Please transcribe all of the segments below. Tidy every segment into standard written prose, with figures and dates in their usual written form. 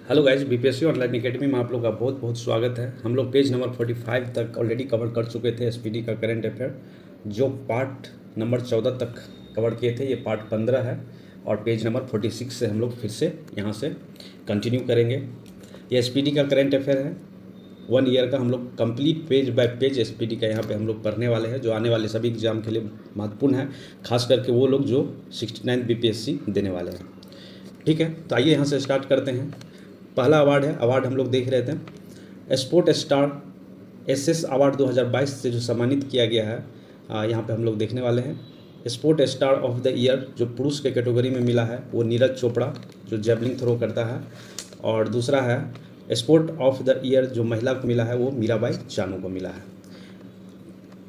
Hello guys, BPSC online academy में आप लोग का बहुत बहुत स्वागत है। हम लोग पेज नंबर 45 तक ऑलरेडी कवर कर चुके थे एसपीडी का करंट अफेयर, जो पार्ट नंबर 14 तक कवर किए थे। ये पार्ट 15 है और पेज नंबर 46 से हम लोग फिर से यहाँ से कंटिन्यू करेंगे। ये एसपीडी का करंट अफेयर है, 1 ईयर का। हम लोग complete page bye page SPD का यहाँ पे हम लोग पढ़ने वाले हैं, जो आने वाले सभी एग्जाम के लिए महत्वपूर्ण है, खास करके वो लोग जो 69 बीपीएससी देने वाले हैं। ठीक है, तो आइए यहाँ से स्टार्ट करते हैं। पहला अवार्ड है, अवार्ड हम लोग देख रहे थे स्पोर्ट स्टार एसएस अवार्ड 2022 से जो सम्मानित किया गया है, यहाँ पे हम लोग देखने वाले हैं। Sport star of the year जो पुरुष के कैटेगरी में मिला है वो नीरज चोपड़ा, जो जेवलिन थ्रो करता है। और दूसरा है स्पोर्ट ऑफ द ईयर जो महिला को मिला है वो मीराबाई चानू को मिला है।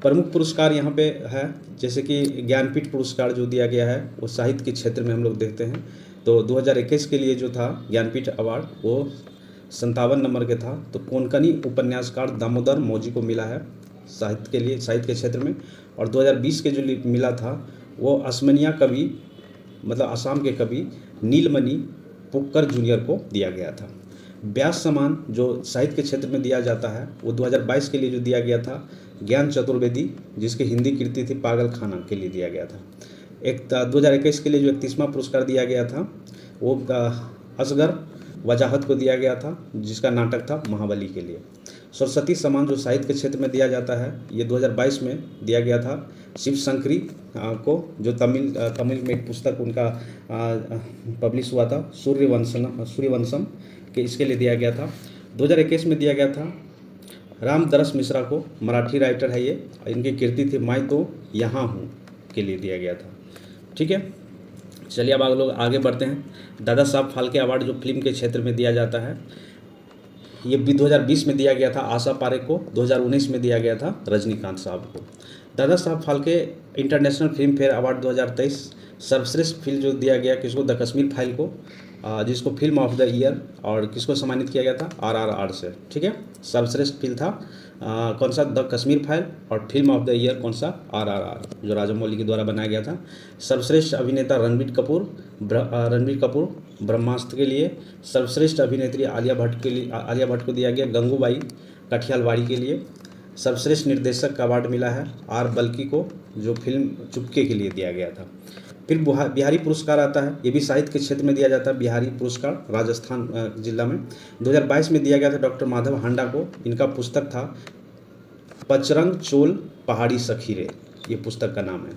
प्रमुख पुरस्कार यहाँ पे है, जैसे कि ज्ञानपीठ पुरस्कार जो दिया गया है वो साहित्य के क्षेत्र में हम लोग देखते हैं। तो 2021 के लिए जो था ज्ञानपीठ अवार्ड वो 57 नंबर के था। तो कोंकणी उपन्यासकार दामोदर मौजी को मिला है साहित्य के लिए, साहित्य के क्षेत्र में। और 2020 के जो मिला था वो असमनिया कवि, मतलब असम के कवि नीलमणि पुक्कर जूनियर को दिया गया था। व्यास सम्मान जो साहित्य के क्षेत्र में दिया जाता है वो 2022 के लिए जो दिया गया था ज्ञान चतुर्वेदी, जिसकी हिंदी कृति थी पागल खाना, के लिए दिया गया था। 2021 के लिए जो 31वां पुरस्कार दिया गया था वो असगर वजाहत को दिया गया था, जिसका नाटक था महाबली के लिए। सरस्वती सम्मान जो साहित्य के क्षेत्र में दिया जाता है ये 2022 में दिया गया था शिव शंकरी को, जो तमिल में एक पुस्तक उनका पब्लिश हुआ था सूर्यवंशम के, इसके लिए दिया गया था। 2021 में दिया गया था रामदरस मिश्रा को, मराठी राइटर है ये, इनकी कृति थी मैं तो यहाँ हूँ, के लिए दिया गया था। ठीक है, चलिए अब आप लोग आगे बढ़ते हैं। दादा साहब फाल्के अवार्ड जो फिल्म के क्षेत्र में दिया जाता है ये भी 2020 में दिया गया था आशा पारेख को, 2019 में दिया गया था रजनीकांत साहब को। Dada Saheb Phalke international film fair award 2023 सर्वश्रेष्ठ फिल्म जो दिया गया किसको, द कश्मीर फाइल को, जिसको फिल्म ऑफ द ईयर, और किसको सम्मानित किया गया था, RRR से। ठीक है, सर्वश्रेष्ठ फिल्म था कौन सा, द कश्मीर फाइल, और फिल्म ऑफ द ईयर कौन सा, RRR, जो राजामौली के द्वारा बनाया गया था। सर्वश्रेष्ठ अभिनेता रणबीर कपूर ब्रह्मास्त्र के लिए। सर्वश्रेष्ठ अभिनेत्री आलिया भट्ट को दिया गया गंगूबाई कठियालवाड़ी के लिए। सर्वश्रेष्ठ निर्देशक का अवार्ड मिला है R बल्की को, जो फिल्म चुपके के लिए दिया गया था। फिर बिहारी पुरस्कार आता है, ये भी साहित्य के क्षेत्र में दिया जाता है। बिहारी पुरस्कार राजस्थान जिला में 2022 में दिया गया था डॉक्टर माधव हांडा को। इनका पुस्तक था पचरंग चोल पहाड़ी सखीरे, ये पुस्तक का नाम है।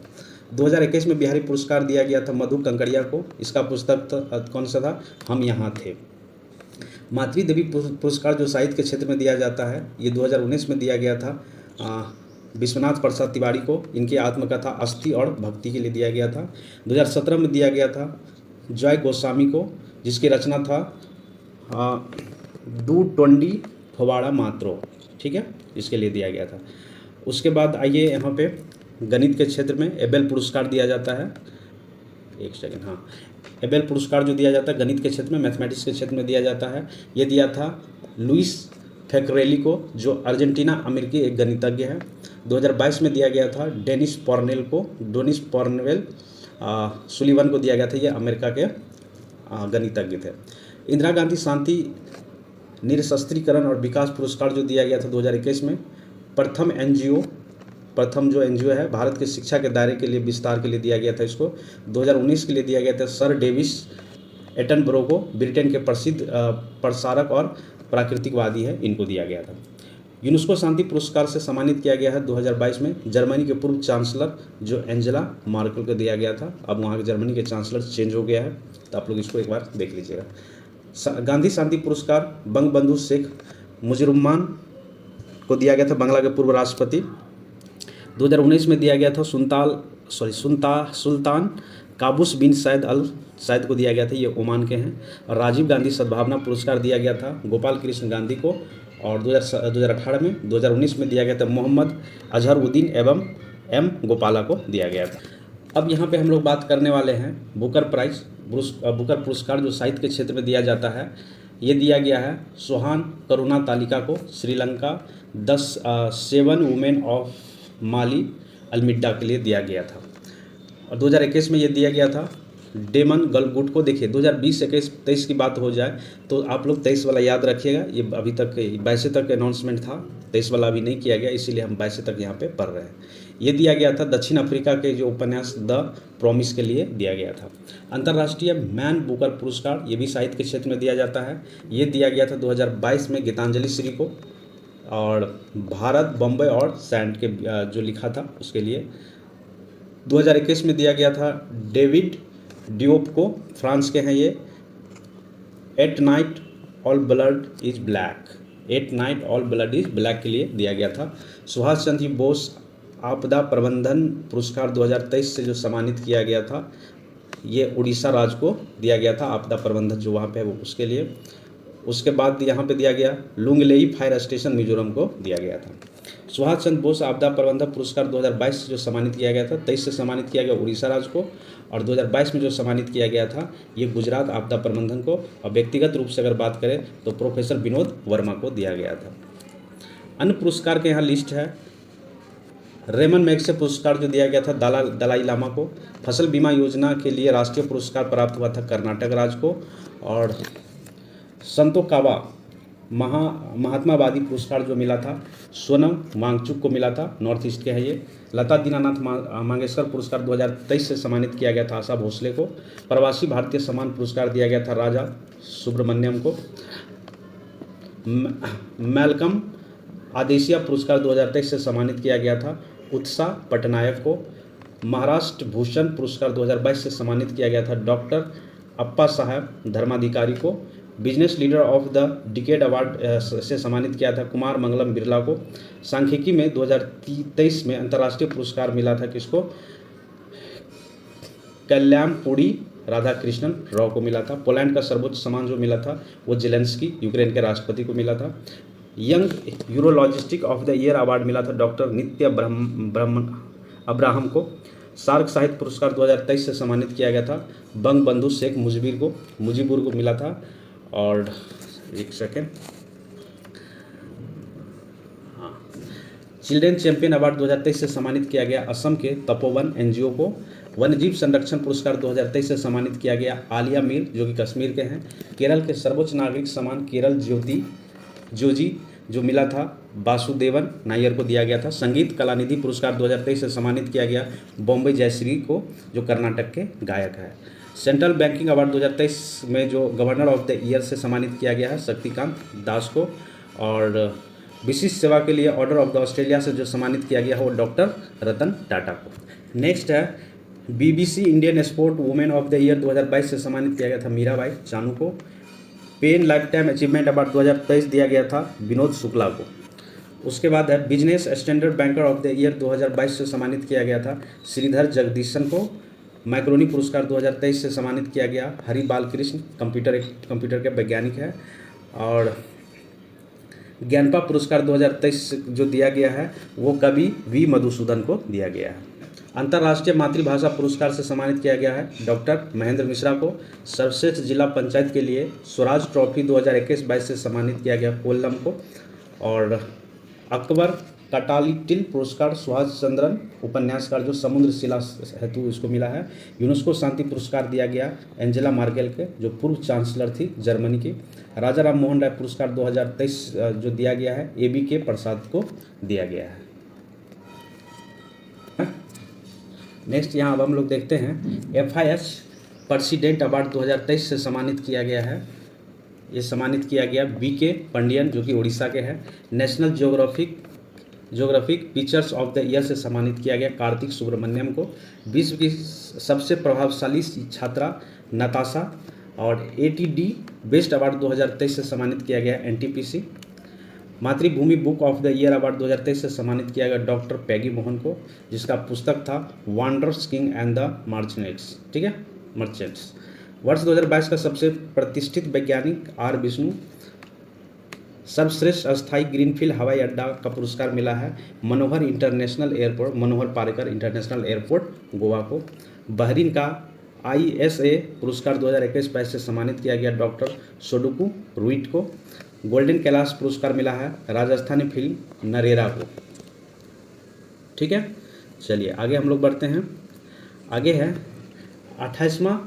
2021 में बिहारी पुरस्कार दिया गया था मधु कंकड़िया को, इसका पुस्तक कौन सा था, हम यहाँ थे। मातृ देवी पुरस्कार जो साहित्य के क्षेत्र में दिया जाता है ये 2019 में दिया गया था विश्वनाथ प्रसाद तिवारी को, इनकी आत्मकथा अस्थि और भक्ति के लिए दिया गया था। 2017 में दिया गया था जय गोस्वामी को, जिसकी रचना था दू टोंडी फवाड़ा मात्रो। ठीक है, इसके लिए दिया गया था। उसके बाद आइए यहाँ पे गणित के क्षेत्र में एबेल पुरस्कार दिया जाता है। एक सेकेंड, हाँ, एबेल पुरस्कार जो दिया जाता है गणित के क्षेत्र में, मैथमेटिक्स के क्षेत्र में दिया जाता है। ये दिया था लुइस फेकरेली को, जो अर्जेंटीना अमेरिकी एक गणितज्ञ है। 2022 में दिया गया था डेनिस पॉर्नेवेल सुलिवन को दिया गया था, ये अमेरिका के गणितज्ञ थे। इंदिरा गांधी शांति निरस्त्रीकरण और विकास पुरस्कार जो दिया गया था 2021 में, प्रथम जो एनजीओ है भारत के शिक्षा के दायरे के लिए विस्तार के लिए दिया गया था इसको। 2019 के लिए दिया गया था सर डेविस एटनबरो को, ब्रिटेन के प्रसिद्ध प्रसारक और प्राकृतिकवादी है, इनको दिया गया था। यूनेस्को शांति पुरस्कार से सम्मानित किया गया है 2022 में जर्मनी के पूर्व चांसलर जो एंजेला मार्केल को दिया गया था। अब वहाँ के जर्मनी के चांसलर चेंज हो गया है, तो आप लोग इसको एक बार देख लीजिएगा। गांधी शांति पुरस्कार बंगबंधु शेख मुजिबुर्रहमान को दिया गया था, बांग्ला के पूर्व राष्ट्रपति। 2019 में दिया गया था सुल्तान काबूस बिन सैद अल सैद को दिया गया था, ये ओमान के हैं। और राजीव गांधी सद्भावना पुरस्कार दिया गया था गोपाल कृष्ण गांधी को, और 2018 में 2019 में दिया गया था मोहम्मद अजहरुद्दीन एवं M गोपाला को दिया गया था। अब यहाँ पे हम लोग बात करने वाले हैं बुकर पुरस्कार जो साहित्य के क्षेत्र में दिया जाता है। ये दिया गया है सोहान करुणा तालिका को, श्रीलंका 7 वुमेन ऑफ माली अल्मिड्डा के लिए दिया गया था। और 2021 में ये दिया गया था डेमन गलगुट को। देखिए 2020 21 23 की बात हो जाए तो आप लोग 23 वाला याद रखिएगा, ये अभी तक 22 तक अनाउंसमेंट था, 23 वाला अभी नहीं किया गया, इसीलिए हम 22 तक यहाँ पे पढ़ रहे हैं। ये दिया गया था दक्षिण अफ्रीका के जो उपन्यास द प्रॉमिस के लिए दिया गया था। अंतर्राष्ट्रीय मैन बुकर पुरस्कार, ये भी साहित्य के क्षेत्र में दिया जाता है, ये दिया गया था 2022 में गीतांजलि श्री को, और भारत बम्बई और सैंड के जो लिखा था उसके लिए। 2021 में दिया गया था डेविड डियोप को, फ्रांस के हैं ये, at night all blood is black, at night all blood is black के लिए दिया गया था। सुभाष चंद्र बोस आपदा प्रबंधन पुरस्कार 2023 से जो सम्मानित किया गया था, ये उड़ीसा राज्य को दिया गया था, आपदा प्रबंधन जो वहाँ पे है वो उसके लिए। उसके बाद यहाँ पे दिया गया लुंगलेई फायर स्टेशन मिजोरम को दिया गया था। सुभाष चंद्र बोस आपदा प्रबंधन पुरस्कार 2022 से जो सम्मानित किया गया था, 23 से सम्मानित किया गया उड़ीसा राज्य को, और 2022 में जो सम्मानित किया गया था ये गुजरात आपदा प्रबंधन को, और व्यक्तिगत रूप से अगर बात करें तो प्रोफेसर विनोद वर्मा को दिया गया था। अन्य पुरस्कार के यहाँ लिस्ट है। रेमन मैग्सेसे पुरस्कार जो दिया गया था दलाई लामा को। फसल बीमा योजना के लिए राष्ट्रीय पुरस्कार प्राप्त हुआ था कर्नाटक राज्य को। और संतो कावा महात्मावादी पुरस्कार जो मिला था सोनम वांगचुक को मिला था, नॉर्थ ईस्ट के है ये। लता दीनानाथ मंगेशकर पुरस्कार 2023 से सम्मानित किया गया था आशा भोसले को। प्रवासी भारतीय सम्मान पुरस्कार दिया गया था राजा सुब्रमण्यम को। मैलकम आदेशिया पुरस्कार 2023 से सम्मानित किया गया था उत्साह पटनायक को। महाराष्ट्र भूषण पुरस्कार 2022 से सम्मानित किया गया था डॉक्टर अप्पा साहब धर्माधिकारी को। Business leader of the decade award से सम्मानित किया था कुमार मंगलम बिरला को। सांख्यिकी में 2023 में अंतर्राष्ट्रीय पुरस्कार मिला था किसको, कल्याणपुरी राधाकृष्णन राव को मिला था। पोलैंड का सर्वोच्च सम्मान जो मिला था वो जेलेंस्की यूक्रेन के राष्ट्रपति को मिला था। Young urologist of the year award मिला था डॉक्टर नित्य ब्रह्म अब्राहम को। सार्क साहित्य पुरस्कार 2023 से सम्मानित किया गया था बंग बंधु शेख मुजीबुर को मिला था। और एक सेकेंड, हाँ, चिल्ड्रेन चैंपियन अवार्ड 2023 से सम्मानित किया गया असम के तपोवन एनजीओ को। वन्यजीव संरक्षण पुरस्कार 2023 से सम्मानित किया गया आलिया मीर जो कि कश्मीर के हैं। केरल के सर्वोच्च नागरिक सम्मान केरल जोजी जो मिला था वासुदेवन नायर को दिया गया था। संगीत कलानिधि पुरस्कार 2023 से सम्मानित किया गया बॉम्बे जयश्री को जो कर्नाटक के गायक है। सेंट्रल बैंकिंग अवार्ड 2023 में जो गवर्नर ऑफ द ईयर से सम्मानित किया गया है शक्तिकांत दास को। और विशिष्ट सेवा के लिए ऑर्डर ऑफ द ऑस्ट्रेलिया से जो सम्मानित किया गया है वो डॉक्टर रतन टाटा को। नेक्स्ट है BBC Indian sport women of the year 2022 से सम्मानित किया गया था मीराबाई चानू को। पेन लाइफ टाइम अचीवमेंट अवार्ड 2023 दिया गया था विनोद शुक्ला को। उसके बाद है business standard banker of the year 2022 से सम्मानित किया गया था श्रीधर जगदीशन को। मैक्रोनी पुरस्कार 2023 से सम्मानित किया गया हरि बालकृष्ण कंप्यूटर के वैज्ञानिक है। और ज्ञानपा पुरस्कार 2023 जो दिया गया है वो कवि वी मधुसूदन को दिया गया है। अंतर्राष्ट्रीय मातृभाषा पुरस्कार से सम्मानित किया गया है डॉक्टर महेंद्र मिश्रा को। सर्वश्रेष्ठ जिला पंचायत के लिए स्वराज ट्रॉफी 2021-22 से सम्मानित किया गया कोल्लम को। और अकबर कटालिटिल पुरस्कार सुभाष चंद्रन उपन्यासकार जो समुद्र शिला हेतु इसको मिला है। यूनेस्को शांति पुरस्कार दिया गया एंजेला मार्केल के जो पूर्व चांसलर थी जर्मनी की। राजा राम मोहन राय पुरस्कार 2023 जो दिया गया है ABK प्रसाद को दिया गया है। नेक्स्ट यहाँ अब हम लोग देखते हैं FIH प्रेसिडेंट अवार्ड 2023 से सम्मानित किया गया है। ये सम्मानित किया गया BK पंडियन जो कि उड़ीसा के हैं। National geographic features of the year से सम्मानित किया गया कार्तिक सुब्रमण्यम को। विश्व की सबसे प्रभावशाली छात्रा नताशा। और ATD बेस्ट अवार्ड 2023 से सम्मानित किया गया NTPC। मातृभूमि book of the year award 2023 से सम्मानित किया गया डॉक्टर पैगी मोहन को जिसका पुस्तक था वांडर्स किंग एंड द मर्चेंट्स, ठीक है, मर्चेंट्स। वर्ष 2022 का सबसे प्रतिष्ठित वैज्ञानिक R विष्णु। सर्वश्रेष्ठ अस्थायी ग्रीनफील्ड हवाई अड्डा का पुरस्कार मिला है मनोहर पारिकर इंटरनेशनल एयरपोर्ट गोवा को। बहरीन का ISA पुरस्कार 2021-22 से सम्मानित किया गया डॉक्टर सोडुकू रुइट को। गोल्डन कैलाश पुरस्कार मिला है राजस्थानी फिल्म नरेरा को, ठीक है। चलिए आगे हम लोग बढ़ते हैं। आगे है 28वां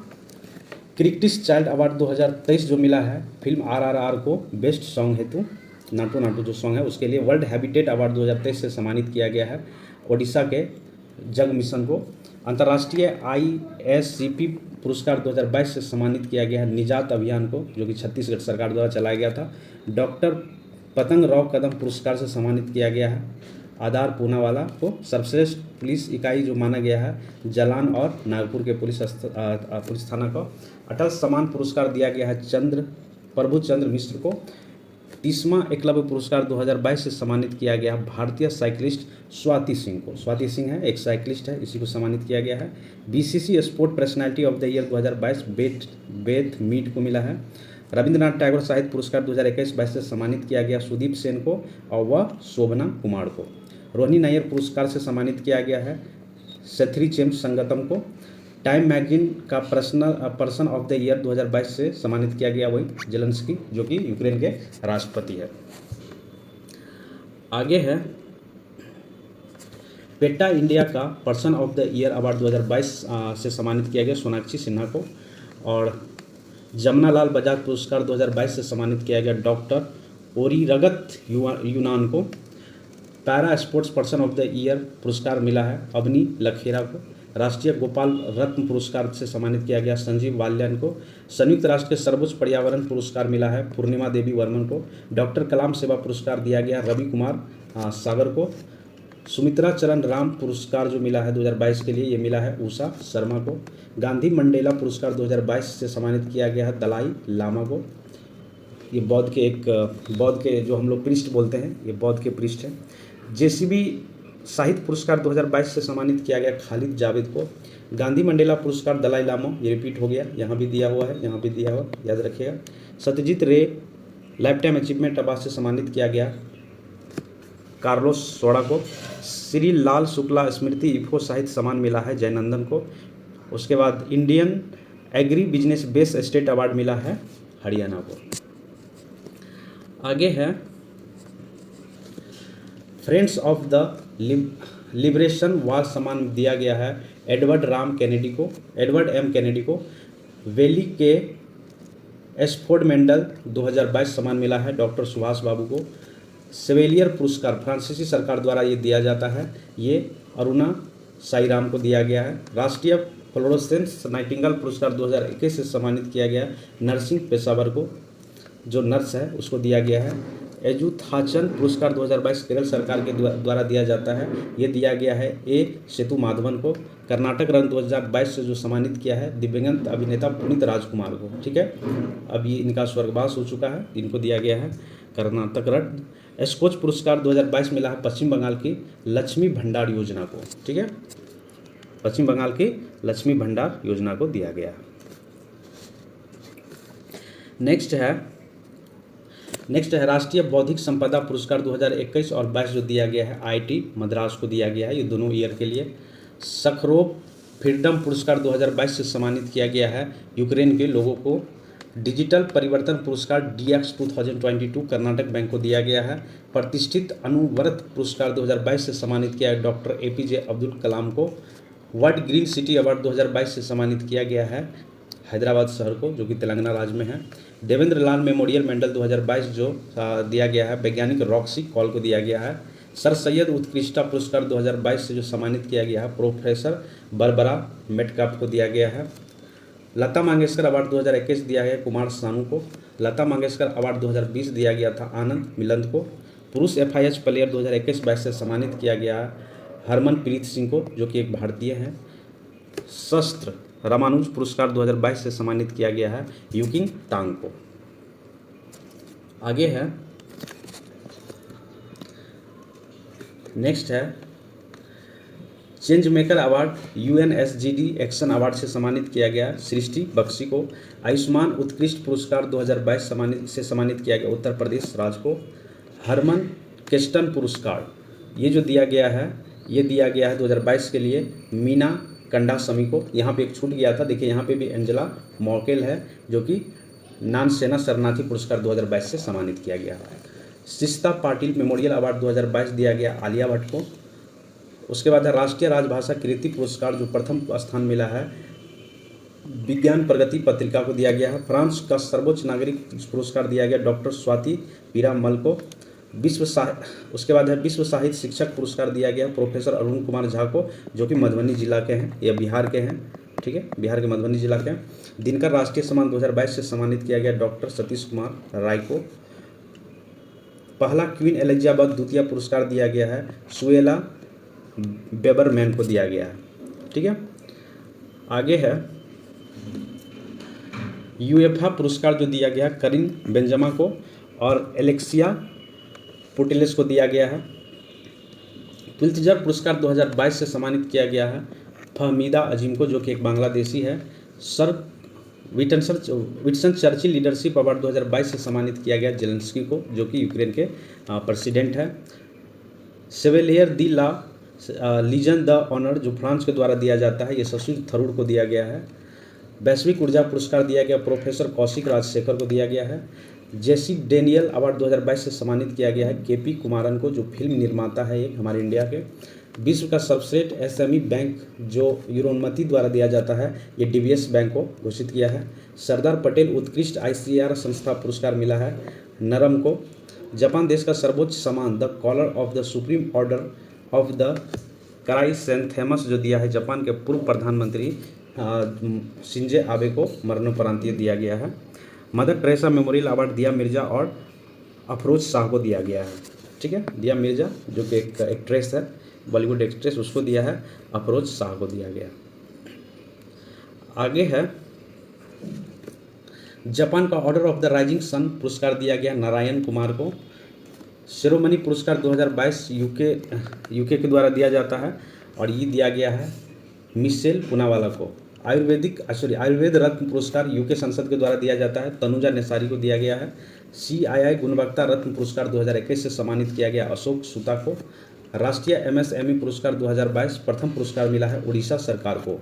क्रिटिक्स चाइल्ड अवार्ड 2023 जो मिला है फिल्म RRR को बेस्ट सॉन्ग हेतु, नाटू नाटू जो सॉन्ग है उसके लिए। वर्ल्ड हैबिटेट अवार्ड 2023 से सम्मानित किया गया है ओडिशा के जग मिशन को। अंतर्राष्ट्रीय ISCP पुरस्कार 2022 से सम्मानित किया गया है निजात अभियान को, जो कि छत्तीसगढ़ सरकार द्वारा चलाया गया था। डॉक्टर पतंग राव कदम पुरस्कार से सम्मानित किया गया है आधार पूनावाला को। सर्वश्रेष्ठ पुलिस इकाई जो माना गया है जलान और नागपुर के पुलिस थाना को। अटल सम्मान पुरस्कार दिया गया है प्रभुचंद्र मिश्र को। 30वां एकलव्य पुरस्कार 2022 से सम्मानित किया गया है भारतीय साइकिलिस्ट स्वाति सिंह को। स्वाति सिंह है एक साइकिलिस्ट है, इसी को सम्मानित किया गया है। BCC sport personality of the year 2022 Beth Mead को मिला है। रविंद्रनाथ टैगोर साहित्य पुरस्कार 2021-22 से सम्मानित किया गया सुदीप सेन को और वह शोभना कुमार को। रोहिणी नायर पुरस्कार से सम्मानित किया गया है सेथरी चेम्स संगतम को। टाइम मैगजीन का पर्सन ऑफ द ईयर 2022 से सम्मानित किया गया वही जेलेंस्की, जो कि यूक्रेन के राष्ट्रपति है। आगे है पेटा इंडिया का person of the year award 2022 से सम्मानित किया गया सोनाक्षी सिन्हा को। और जमनालाल बजाज पुरस्कार 2022 से सम्मानित किया गया डॉक्टर ओरीरगत यूनान को। Para sports person of the year पुरस्कार मिला है अवनी लखेरा को। राष्ट्रीय गोपाल रत्न पुरस्कार से सम्मानित किया गया संजीव बाल्यान को। संयुक्त राष्ट्र के सर्वोच्च पर्यावरण पुरस्कार मिला है पूर्णिमा देवी वर्मन को। डॉक्टर कलाम सेवा पुरस्कार दिया गया रवि कुमार सागर को। सुमित्रा चरण राम पुरस्कार जो मिला है 2022 के लिए ये मिला है उषा शर्मा को। गांधी मंडेला पुरस्कार 2022 से सम्मानित किया गया है दलाई लामा को। ये बौद्ध के जो हम लोग पृष्ठ बोलते हैं, ये बौद्ध के पृष्ठ हैं। JCB साहित्य पुरस्कार 2022 से सम्मानित किया गया खालिद जावेद को। गांधी मंडेला पुरस्कार दलाई लामा, ये रिपीट हो गया, यहाँ भी दिया हुआ है, यहाँ भी दिया हुआ, याद रखिएगा। सत्यजीत रे लाइफ टाइम अचीवमेंट अवार्ड से सम्मानित किया गया कार्लोस सोड़ा को। श्री लाल शुक्ला स्मृति इफको साहित्य सम्मान मिला है जयनंदन को। उसके बाद Indian agri business best state award मिला है हरियाणा को। आगे है friends of the liberation war सम्मान दिया गया है एडवर्ड एम कैनेडी को। वैली के एस्फोर्ड मेंडल 2022 सम्मान मिला है डॉक्टर सुभाष बाबू को। सेवेलियर पुरस्कार फ्रांसीसी सरकार द्वारा ये दिया जाता है, ये अरुणा साईराम को दिया गया है। राष्ट्रीय फ्लोरेंस नाइटिंगेल पुरस्कार 2021 से सम्मानित किया गया नर्सिंग पेशावर को, जो नर्स है उसको दिया गया है। एजुथाचन पुरस्कार 2022 केरल सरकार के द्वारा दिया जाता है, ये दिया गया है A सेतु माधवन को। कर्नाटक रत्न 2022 से जो सम्मानित किया है दिव्यांग अभिनेता पुनीत राजकुमार को। ठीक है, अब ये इनका स्वर्गवास हो चुका है, इनको दिया गया है कर्नाटक रत्न। स्कोच पुरस्कार 2022 मिला है पश्चिम बंगाल की लक्ष्मी भंडार योजना को। ठीक है, पश्चिम बंगाल की लक्ष्मी भंडार योजना को दिया गया। नेक्स्ट है राष्ट्रीय बौद्धिक संपदा पुरस्कार 2021 और 22 जो दिया गया है IIT मद्रास को दिया गया है, ये दोनों ईयर के लिए। सखरोव फ्रीडम पुरस्कार 2022 से सम्मानित किया गया है यूक्रेन के लोगों को। डिजिटल परिवर्तन पुरस्कार DX 2022 कर्नाटक बैंक को दिया गया है। प्रतिष्ठित अनुव्रत पुरस्कार 2022 से सम्मानित किया है डॉक्टर APJ अब्दुल कलाम को। वर्ल्ड ग्रीन सिटी अवार्ड 2022 से सम्मानित किया गया है हैदराबाद शहर को, जो कि तेलंगाना राज्य में है। देवेंद्र लाल मेमोरियल मेडल 2022 जो दिया गया है वैज्ञानिक रॉक्सी कॉल को दिया गया है। सर सैयद उत्कृष्टता पुरस्कार 2022 से जो सम्मानित किया गया है प्रोफेसर बरबरा मेटकाप को दिया गया है। लता मंगेशकर अवार्ड 2021 दिया गया कुमार सानू को। लता मंगेशकर अवार्ड 2020 दिया गया था आनंद मिलंद को। पुरुष FIH प्लेयर 2021-22 से सम्मानित किया गया है हरमनप्रीत सिंह को, जो कि एक भारतीय हैं। शस्त्र रामानुज पुरस्कार 2022 से सम्मानित किया गया है यूकिंग टांग को। आगे है नेक्स्ट है change maker award UNSGD action award से सम्मानित किया गया सृष्टि बख्शी को। आयुष्मान उत्कृष्ट पुरस्कार 2022 से सम्मानित किया गया उत्तर प्रदेश राज्य को। हरमन केस्टन पुरस्कार ये जो दिया गया है, ये दिया गया है 2022 के लिए मीना कंडा समी को। यहाँ पे एक छूट गया था, देखिए यहाँ पे भी एंजेला मॉर्केल है, जो कि नानसेना शरणार्थी पुरस्कार 2022 से सम्मानित किया गया है। शिस्ता पाटिल मेमोरियल अवार्ड 2022 दिया गया आलिया भट्ट को। उसके बाद है राष्ट्रीय राजभाषा कीर्ति पुरस्कार जो प्रथम स्थान मिला है विज्ञान प्रगति पत्रिका को दिया गया है। फ्रांस का सर्वोच्च नागरिक पुरस्कार दिया गया डॉक्टर स्वाति पीरामल को। उसके बाद है विश्व साहित्य शिक्षक पुरस्कार दिया गया प्रोफेसर अरुण कुमार झा को, जो कि मधुबनी जिला के हैं, या बिहार के हैं, ठीक है, बिहार के मधुबनी जिला के हैं। दिनकर राष्ट्रीय सम्मान 2022 से सम्मानित किया गया डॉक्टर सतीश कुमार राय को। पहला क्वीन एलिजाबेथ द्वितीय पुरस्कार दिया गया है सुएला बेबरमैन को दिया गया है, ठीक है। आगे है यूएफा पुरस्कार जो दिया गया करीन बेंजमा को और एलेक्सिया पुटिलेस को दिया गया है। पुलित्जर पुरस्कार 2022 से सम्मानित किया गया है फहमीदा अजीम को, जो कि एक बांग्लादेशी है। Sir Winston Churchill leadership award 2022 से सम्मानित किया गया जेलेंस्की को, जो कि यूक्रेन के प्रेसिडेंट है। सेवेलियर दी ला लीजन द ऑनर जो फ्रांस के द्वारा दिया जाता है, ये शशि थरूर को दिया गया है। वैश्विक ऊर्जा पुरस्कार दिया गया प्रोफेसर कौशिक राजशेखर को दिया गया है। जेसी डेनियल अवार्ड 2022 से सम्मानित किया गया है केपी कुमारन को, जो फिल्म निर्माता है एक हमारे इंडिया के। विश्व का सर्वश्रेष्ठ एसएमई बैंक जो यूरोन्मति द्वारा दिया जाता है, ये डीबीएस बैंक को घोषित किया है। सरदार पटेल उत्कृष्ट आईसीआर संस्था पुरस्कार मिला है नरम को। जापान देश का सर्वोच्च सम्मान the collar of the supreme order of the chrysanthemum जो दिया है जापान के पूर्व प्रधानमंत्री शिंजे आबे को मरणोपरांत दिया गया है। मदर टेरेसा मेमोरियल अवार्ड दिया मिर्जा और अफरोज शाह को दिया गया है, ठीक है। दिया मिर्जा जो कि एक एक्ट्रेस है, बॉलीवुड एक्ट्रेस, उसको दिया है। अफरोज शाह को दिया गया। आगे है जापान का order of the rising sun पुरस्कार दिया गया नारायण कुमार को। शिरोमणि पुरस्कार 2022 यूके के द्वारा दिया जाता है और ये दिया गया है मिशेल पूनावाला को। आयुर्वेद रत्न पुरस्कार यूके संसद के द्वारा दिया जाता है तनुजा नेसारी को दिया गया है। CII गुणवत्ता रत्न पुरस्कार 2021 से सम्मानित किया गया अशोक सुता को। राष्ट्रीय MSME पुरस्कार 2022 प्रथम पुरस्कार मिला है उड़ीसा सरकार को,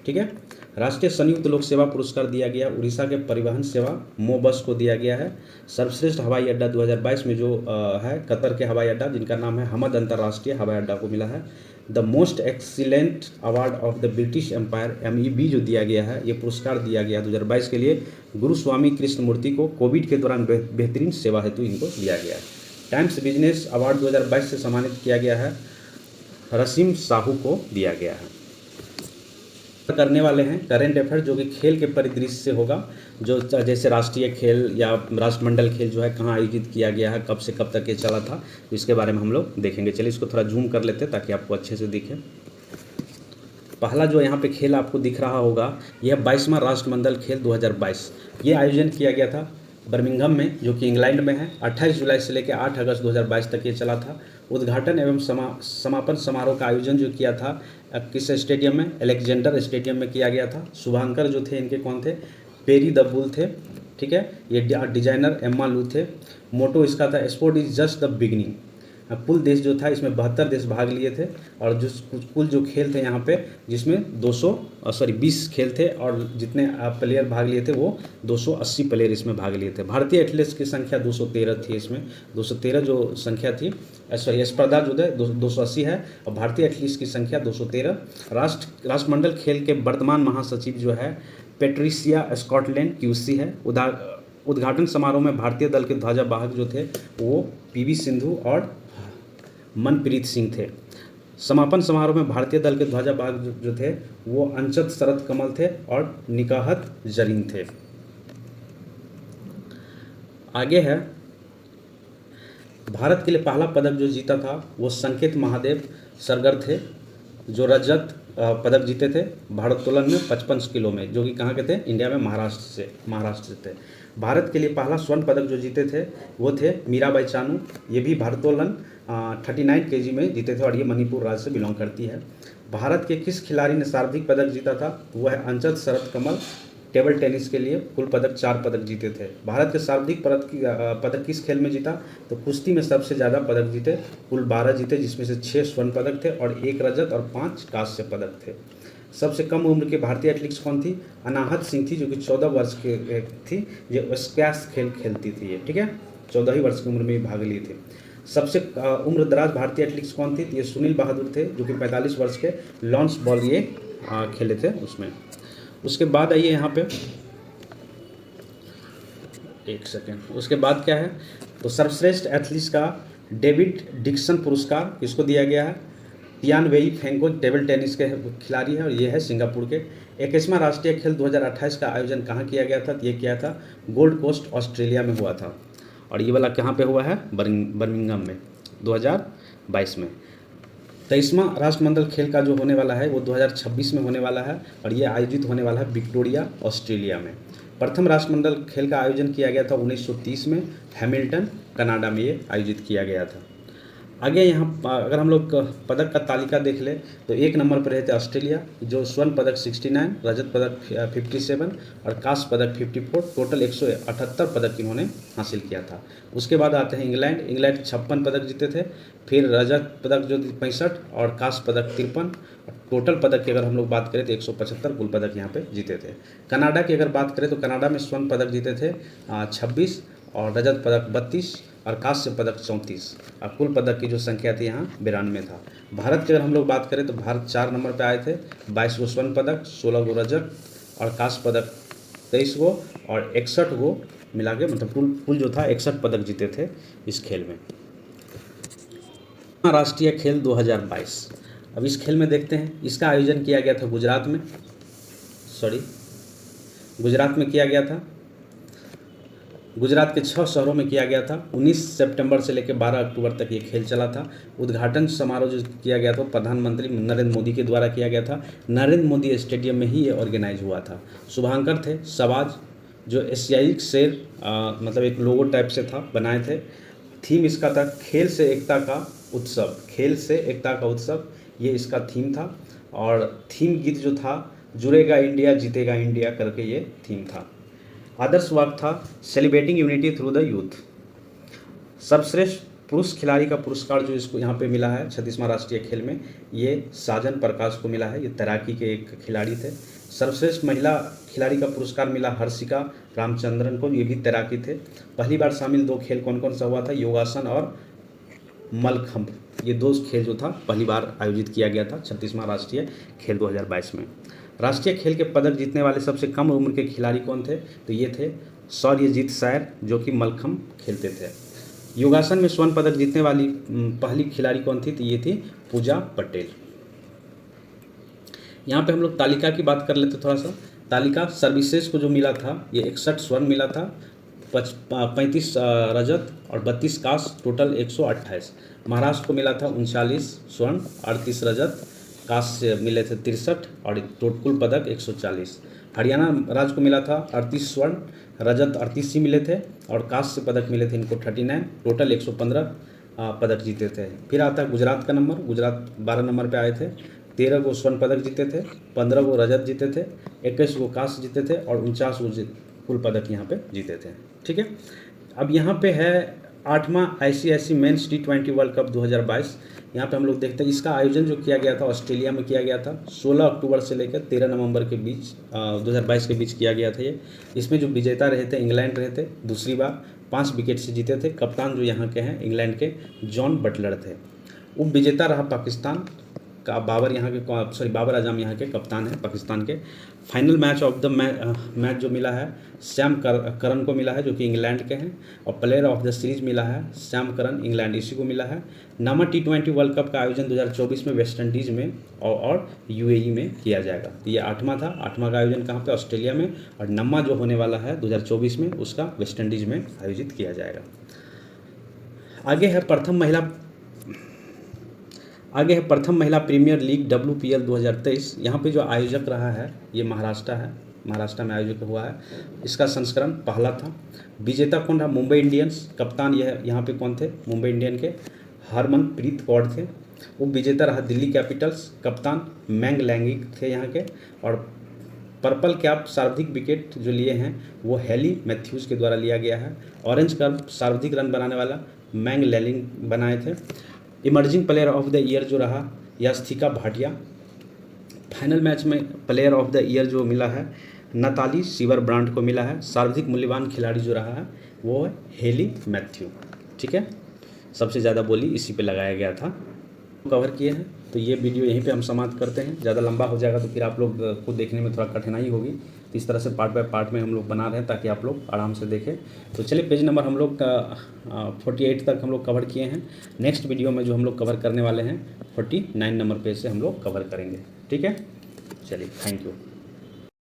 ठीक है। राष्ट्रीय संयुक्त लोक सेवा पुरस्कार दिया गया उड़ीसा के परिवहन सेवा मोबस को दिया गया है। सर्वश्रेष्ठ हवाई अड्डा 2022 में जो है कतर के हवाई अड्डा जिनका नाम है हमद अंतर्राष्ट्रीय हवाई अड्डा को मिला है। The most excellent award of the British empire MEB जो दिया गया है, ये पुरस्कार दिया गया 2022 के लिए गुरु स्वामी कृष्णमूर्ति को। कोविड के दौरान बेहतरीन सेवा हेतु इनको दिया गया है। टाइम्स बिजनेस अवार्ड 2022 से सम्मानित किया गया है रसीम साहू को दिया गया है। करने वाले हैं करेंट अफेयर जो कि खेल के परिदृश्य से होगा, जो जैसे राष्ट्रीय खेल या राष्ट्रमंडल खेल जो है कहाँ आयोजित किया गया है, कब से कब तक ये चला था, तो इसके बारे में हम लोग देखेंगे। चलिए इसको थोड़ा जूम कर लेते हैं ताकि आपको अच्छे से दिखे। पहला जो यहाँ पे खेल आपको दिख रहा होगा यह 22वां राष्ट्रमंडल खेल 2022। ये आयोजन किया गया था बर्मिंघम में जो कि इंग्लैंड में है। 28 जुलाई से लेकर 8 अगस्त 2022 तक ये चला था। उद्घाटन एवं समापन समारोह का आयोजन जो किया था किस स्टेडियम में, अलेक्जेंडर स्टेडियम में किया गया था। शुभांकर जो थे इनके कौन थे, पेरी द बुल थे, ठीक है। ये डिजाइनर एम्मा लू थे। मोटो इसका था sport is just the beginning. कुल देश जो था इसमें 72 देश भाग लिए थे और जो कुल जो खेल थे यहाँ पे जिसमें 20 खेल थे और जितने प्लेयर भाग लिए थे वो 280 प्लेयर इसमें भाग लिए थे। भारतीय एथलीट्स की संख्या 213 थी, इसमें 213 जो संख्या थी, स्पर्धा जो है 280 है और भारतीय एथलीट्स की संख्या 213। राष्ट्रमंडल खेल के वर्तमान महासचिव जो है पेट्रिसिया स्कॉटलैंड QC है। उद्घाटन समारोह में भारतीय दल के ध्वजावाहक जो थे वो PV सिंधु और मनप्रीत सिंह थे। समापन समारोह में भारतीय दल के ध्वजावाहक जो थे वो अंचत शरद कमल थे और निकाहत जरीन थे। आगे है भारत के लिए पहला पदक जो जीता था वो संकेत महादेव सरगर थे जो रजत पदक जीते थे भारोत्तोलन में 55 किलो में, जो कि कहाँ के थे, इंडिया में महाराष्ट्र से थे। भारत के लिए पहला स्वर्ण पदक जो जीते थे वो थे मीराबाई चानू, ये भी भारोत्तोलन 39 kg में जीते थे और ये मणिपुर राज्य से बिलोंग करती है। भारत के किस खिलाड़ी ने सर्वाधिक पदक जीता था, वो है अंचत शरद कमल। टेबल टेनिस के लिए कुल पदक 4 पदक जीते थे। भारत के सर्वाधिक पदक किस खेल में जीता, तो कुश्ती में सबसे ज़्यादा पदक जीते, कुल 12 जीते, जिसमें से 6 स्वर्ण पदक थे और 1 रजत और 5 कांस्य पदक थे। सबसे कम उम्र के भारतीय एथलीट्स कौन थी, अनाहत सिंह थी जो कि 14 वर्ष की थी, जो स्क्वैश खेल खेलती थी ये, ठीक है, 14 ही वर्ष की उम्र में भाग लिए थे। सबसे उम्रदराज भारतीय एथलीट्स कौन थी, ये सुनील बहादुर थे जो कि 45 वर्ष के लॉन्स बॉल ये खेले थे उसमें। उसके बाद आइए यहाँ पे, एक सेकेंड, उसके बाद क्या है, तो सर्वश्रेष्ठ एथलीट का डेविड डिक्सन पुरस्कार किसको दिया गया है, तियान वेई फेंको टेबल टेनिस के खिलाड़ी है और ये है सिंगापुर के। 21वां राष्ट्रीय खेल 2028 का आयोजन कहाँ किया गया था, ये किया था गोल्ड कोस्ट ऑस्ट्रेलिया में हुआ था, और ये वाला कहाँ पे हुआ है, बर्मिंघम में 2022 में। 23वां राष्ट्रमंडल खेल का जो होने वाला है वो 2026 में होने वाला है, और ये आयोजित होने वाला है विक्टोरिया ऑस्ट्रेलिया में। प्रथम राष्ट्रमंडल खेल का आयोजन किया गया था 1930 में हैमिल्टन कनाडा में ये आयोजित किया गया था। आगे यहाँ अगर हम लोग पदक का तालिका देख ले तो 1 नंबर पर रहते ऑस्ट्रेलिया, जो स्वर्ण पदक 69, रजत पदक 57 और कांस्य पदक 54, टोटल 178 पदक इन्होंने हासिल किया था। उसके बाद आते हैं इंग्लैंड 56 पदक जीते थे, फिर रजत पदक जो 65 और कांस्य पदक 53, टोटल पदक की अगर हम लोग बात करें तो 175 कुल पदक यहाँ पे जीते थे। कनाडा की अगर बात करें तो कनाडा में स्वर्ण पदक जीते थे 26 और रजत पदक 32 और कांस्य पदक 34 और कुल पदक की जो संख्या थी यहाँ 92 था। भारत की अगर हम लोग बात करें तो भारत 4 नंबर पे आए थे, 22 गो स्वर्ण पदक, 16 गो रजत और कांस्य पदक 23 गो और 61 गो मिला के, मतलब कुल जो था 61 पदक जीते थे इस खेल में। राष्ट्रीय खेल 2022, अब इस खेल में देखते हैं, इसका आयोजन किया गया था गुजरात में किया गया था। गुजरात के 6 शहरों में किया गया था। 19 सितंबर से लेकर 12 अक्टूबर तक ये खेल चला था। उद्घाटन समारोह जो किया गया था प्रधानमंत्री नरेंद्र मोदी के द्वारा किया गया था। नरेंद्र मोदी स्टेडियम में ही ये ऑर्गेनाइज हुआ था। शुभांकर थे सबाज, जो एशियाई शेर मतलब एक लोगो टाइप से था, बनाए थे। थीम इसका था खेल से एकता का उत्सव, ये इसका थीम था। और थीम गीत जो था जुड़ेगा इंडिया जीतेगा इंडिया करके ये थीम था। आदर्श वाक्य था celebrating unity through the youth. सर्वश्रेष्ठ पुरुष खिलाड़ी का पुरस्कार जो इसको यहाँ पे मिला है 36वां राष्ट्रीय खेल में, ये साजन प्रकाश को मिला है, ये तैराकी के एक खिलाड़ी थे। सर्वश्रेष्ठ महिला खिलाड़ी का पुरस्कार मिला हर्षिका रामचंद्रन को, ये भी तैराकी थे। पहली बार शामिल 2 खेल कौन कौन सा हुआ था, योगासन और मलखंभ, ये 2 खेल जो था पहली बार आयोजित किया गया था 36वां राष्ट्रीय खेल 2022 में। राष्ट्रीय खेल के पदक जीतने वाले सबसे कम उम्र के खिलाड़ी कौन थे, तो ये थे सौर्यजीत सैर, जो कि मलखंभ खेलते थे। योगासन में स्वर्ण पदक जीतने वाली पहली खिलाड़ी कौन थी, तो ये थी पूजा पटेल। यहाँ पे हम लोग तालिका की बात कर लेते थोड़ा सा। तालिका सर्विसेज को जो मिला था ये 61 स्वर्ण मिला था, 35 रजत और 32 कांस्य, टोटल 128। महाराष्ट्र को मिला था 39 स्वर्ण, 38 रजत, कांस्य मिले थे 63 और कुल पदक 140। हरियाणा राज्य को मिला था 38 स्वर्ण, रजत 38 ही मिले थे और कांस्य पदक मिले थे इनको 39, टोटल 115 पदक जीते थे। फिर आता है गुजरात का नंबर, गुजरात 12 नंबर पे आए थे, 13 गो स्वर्ण पदक जीते थे, 15 गो रजत जीते थे, 21 गो कांस्य जीते थे और 49 गो कुल पदक यहाँ पे जीते थे। ठीक है, अब यहाँ पे है 8वां ICC men's T20 world cup 2022। यहाँ पे हम लोग देखते हैं इसका आयोजन जो किया गया था ऑस्ट्रेलिया में किया गया था। 16 अक्टूबर से लेकर 13 नवंबर के बीच 2022 के बीच किया गया था ये। इसमें जो विजेता रहे थे इंग्लैंड रहे थे, दूसरी बार 5 विकेट से जीते थे। कप्तान जो यहाँ के हैं इंग्लैंड के जॉन बटलर थे। उप विजेता रहा पाकिस्तान का बाबर आजम यहाँ के कप्तान हैं पाकिस्तान के। Final match of the match जो मिला है सैम करन को मिला है, जो कि इंग्लैंड के हैं। और प्लेयर ऑफ द सीरीज मिला है सैम करन, इंग्लैंड, इसी को मिला है। नामा T20 वर्ल्ड कप का आयोजन 2024 में वेस्ट इंडीज़ में और UAE में किया जाएगा। तो ये 8वां था। 8वां का आयोजन कहाँ पे, ऑस्ट्रेलिया में। और नम्मा जो होने वाला है 2024 में, उसका वेस्ट इंडीज़ में आयोजित किया जाएगा। आगे है प्रथम महिला प्रीमियर लीग WPL 2023। यहाँ पे जो आयोजक रहा है ये महाराष्ट्र है, महाराष्ट्र में आयोजक हुआ है। इसका संस्करण पहला था। विजेता कौन रहा, मुंबई इंडियंस। कप्तान यह यहाँ पे कौन थे, मुंबई इंडियन के हरमनप्रीत कौर थे। वो विजेता रहा दिल्ली कैपिटल्स। कप्तान मैंग लैंगिक थे यहाँ के। और पर्पल कैप सर्वाधिक विकेट जो लिए हैं वो हेली मैथ्यूज़ के द्वारा लिया गया है। ऑरेंज कैप सर्वाधिक रन बनाने वाला मैंग लैलिंग बनाए थे। Emerging player of the year जो रहा यास्थिका भाटिया। फाइनल मैच में प्लेयर ऑफ द ईयर जो मिला है नताली सीवर ब्रांड को मिला है। सर्वाधिक मूल्यवान खिलाड़ी जो रहा है वो है हेली मैथ्यू। ठीक है, सबसे ज़्यादा बोली इसी पे लगाया गया था। कवर किए हैं। तो ये वीडियो यहीं पे हम समाप्त करते हैं। ज़्यादा लंबा हो जाएगा तो फिर आप लोग को देखने में थोड़ा कठिनाई होगी, तो इस तरह से पार्ट बाय पार्ट में हम लोग बना रहे हैं ताकि आप लोग आराम से देखें। तो चलिए पेज नंबर हम लोग 48 तक हम लोग कवर किए हैं। नेक्स्ट वीडियो में जो हम लोग कवर करने वाले हैं 49 नंबर पेज से हम लोग कवर करेंगे। ठीक है, चलिए थैंक यू।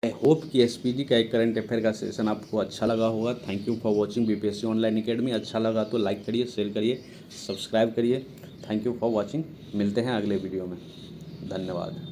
आई होप कि एसपीडी का एक करंट अफेयर का सेशन आपको अच्छा लगा होगा। Thank you for watching BPSC online academy. अच्छा लगा तो लाइक करिए, शेयर करिए, सब्सक्राइब करिए। Thank you for watching. मिलते हैं अगले वीडियो में। धन्यवाद।